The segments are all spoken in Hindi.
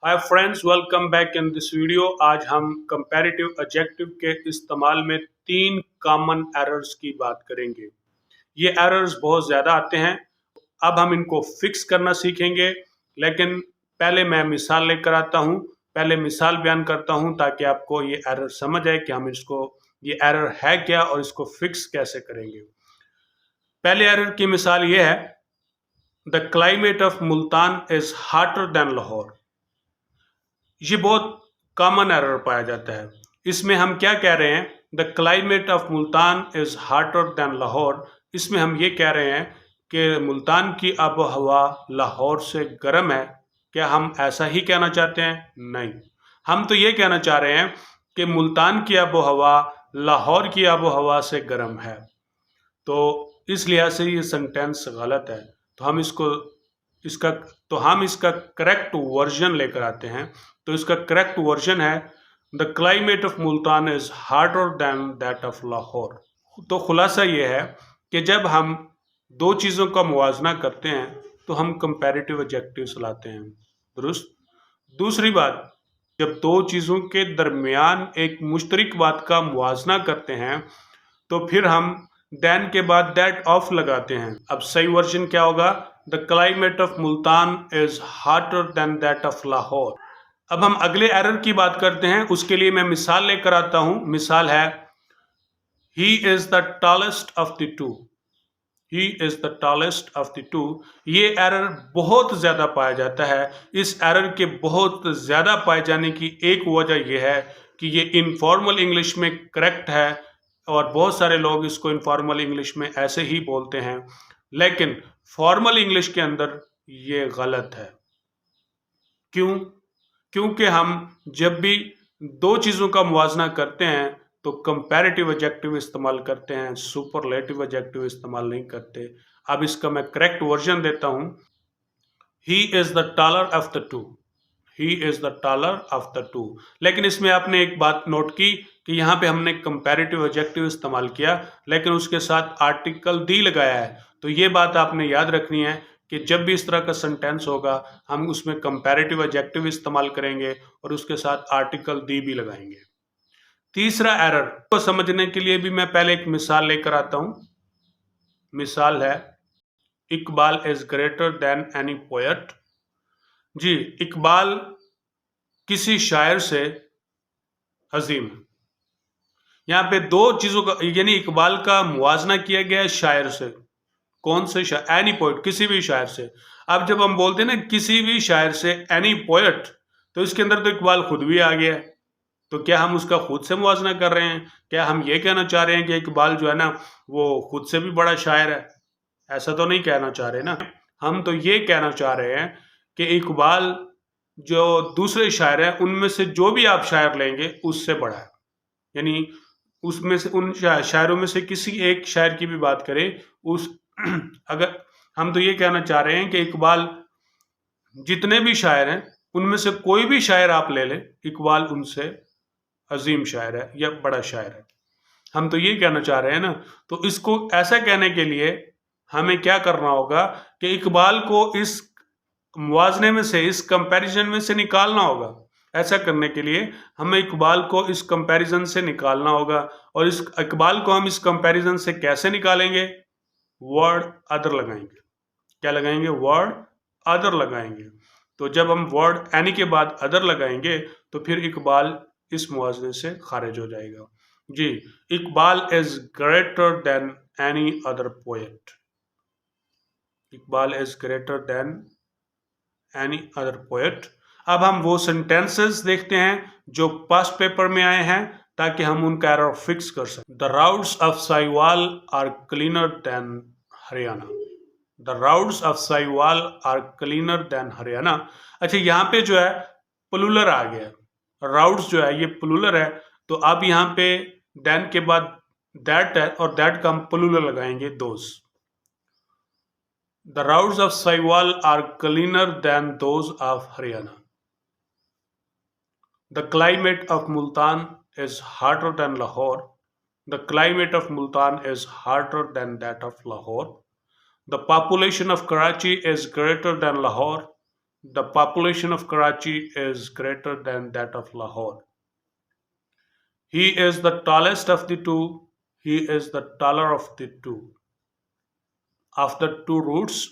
Hi friends, welcome back in this video. आज हम कंपैरेटिव एडजेक्टिव के इस्तेमाल में 3 कॉमन एरर्स की बात करेंगे। ये एरर्स बहुत ज़्यादा आते हैं। अब हम इनको फिक्स करना सीखेंगे, लेकिन पहले मैं मिसाल लेकर आता हूँ। पहले मिसाल बयान करता हूँ ताकि आपको ये एरर समझ आए कि हम इसको ये एरर है क्या और इसको फिक्स कैसे करेंगे। पहले एरर की मिसाल ये है, the climate of Multan is hotter then Lahore. ये बहुत कॉमन एरर पाया जाता है। इसमें हम क्या कह रहे हैं, the climate of Multan is hotter then Lahore. इसमें हम ये कह रहे हैं कि मुल्तान की आबो हवा लाहौर से गर्म है। क्या हम ऐसा ही कहना चाहते हैं? नहीं, हम तो ये कहना चाह रहे हैं कि मुल्तान की आबो हवा लाहौर की आबो हवा से गर्म है। तो इस लिहाज से ये सेंटेंस गलत है। तो हम इसका करेक्ट वर्जन लेकर आते हैं। तो इसका करेक्ट वर्जन है, the climate of Multan is harder than that of Lahore. तो खुलासा ये है कि जब हम दो चीज़ों का मुवाजना करते हैं तो हम कंपैरेटिव एडजेक्टिव्स लाते हैं, दुरुस्त। दूसरी बात, जब दो चीज़ों के दरमियान एक मुश्तरक बात का मुवाजना करते हैं तो फिर हम देन के बाद दैट ऑफ लगाते हैं। अब सही वर्जन क्या होगा, the climate of Multan is hotter then that of Lahore. अब हम अगले एरर की बात करते हैं। उसके लिए मैं मिसाल लेकर आता हूं। मिसाल है, he is the tallest of the two. He is the tallest of the two. ये एरर बहुत ज़्यादा पाया जाता है। इस एरर के बहुत ज़्यादा पाए जाने की एक वजह यह है कि ये इनफॉर्मल इंग्लिश में करेक्ट है और बहुत सारे लोग इसको इनफॉर्मल इंग्लिश में ऐसे ही बोलते हैं, लेकिन फॉर्मल इंग्लिश के अंदर ये गलत है। क्यों? क्योंकि हम जब भी दो चीज़ों का मुवाजना करते हैं तो कंपैरेटिव एडजेक्टिव इस्तेमाल करते हैं, सुपरलेटिव एडजेक्टिव इस्तेमाल नहीं करते। अब इसका मैं करेक्ट वर्जन देता हूं, he is the taller of the two. He is the taller of the two. लेकिन इसमें आपने एक बात नोट की कि यहाँ पे हमने कंपैरेटिव एडजेक्टिव इस्तेमाल किया, लेकिन उसके साथ आर्टिकल दी लगाया है। तो ये बात आपने याद रखनी है कि जब भी इस तरह का सेंटेंस होगा हम उसमें कंपैरेटिव एडजेक्टिव इस्तेमाल करेंगे और उसके साथ आर्टिकल दी भी लगाएंगे। तीसरा एरर को समझने के लिए भी मैं पहले एक मिसाल लेकर आता हूं। मिसाल है, Iqbal is greater than any poet. जी, इकबाल किसी शायर से अजीम है। यहाँ पे दो चीजों का यानी इकबाल का मुवाजना किया गया है शायर से। कौन से शायर? एनी पोएट, किसी भी शायर से। अब जब हम बोलते हैं ना किसी भी शायर से एनी पोएट, तो इसके अंदर तो इकबाल खुद भी आ गया है। तो क्या हम उसका खुद से मुवाजना कर रहे हैं? क्या हम ये कहना चाह रहे हैं कि इकबाल जो है ना वो खुद से भी बड़ा शायर है? ऐसा तो नहीं कहना चाह रहे ना। हम तो ये कहना चाह रहे हैं कि इकबाल जो दूसरे शायर हैं उनमें से जो भी आप शायर लेंगे उससे बड़ा है। यानी उसमें से उन शायरों में से किसी एक शायर की भी बात करें उस अगर हम तो ये कहना चाह रहे हैं कि इकबाल जितने भी शायर हैं उनमें से कोई भी शायर आप ले लें, इकबाल उनसे अजीम शायर है या बड़ा शायर है। हम तो ये कहना चाह रहे हैं ना। तो इसको ऐसा कहने के लिए हमें क्या करना होगा कि इकबाल को इस मुवाजने में से, इस कंपैरिजन में से निकालना होगा। ऐसा करने के लिए हमें इकबाल को इस कंपैरिजन से निकालना होगा। और इस इकबाल को हम इस कंपैरिजन से कैसे निकालेंगे? वर्ड अदर लगाएंगे। क्या लगाएंगे? वर्ड अदर लगाएंगे। तो जब हम वर्ड एनी के बाद अदर लगाएंगे तो फिर इकबाल इस मुवाजने से खारिज हो जाएगा। जी, Iqbal is greater than any other poet. Iqbal is greater than any other poet. अब हम वो सेंटेंसेस देखते हैं जो पास्ट पेपर में आए हैं ताकि हम उनका एरर फिक्स कर सकें। The roads of Sahiwal are cleaner than Haryana. The roads of Sahiwal are cleaner than Haryana. अच्छा, यहाँ पे जो है प्लूरल आ गया। राउड्स जो है ये प्लूरल है, तो अब यहाँ पे देन के बाद दैट है और दैट का हम प्लूरल लगाएंगे, those. The roads of Sahiwal are cleaner than those of Haryana. The climate of Multan is hotter than Lahore. The climate of Multan is hotter than that of Lahore. The population of Karachi is greater than Lahore. The population of Karachi is greater than that of Lahore. He is the tallest of the two. He is the taller of the two. Of the two routes,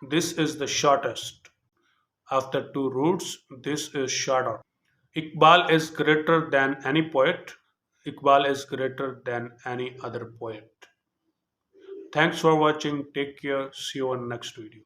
this is the shortest. Of the two routes, this is shorter. Iqbal is greater than any poet. Iqbal is greater than any other poet. Thanks for watching. Take care. See you on next video.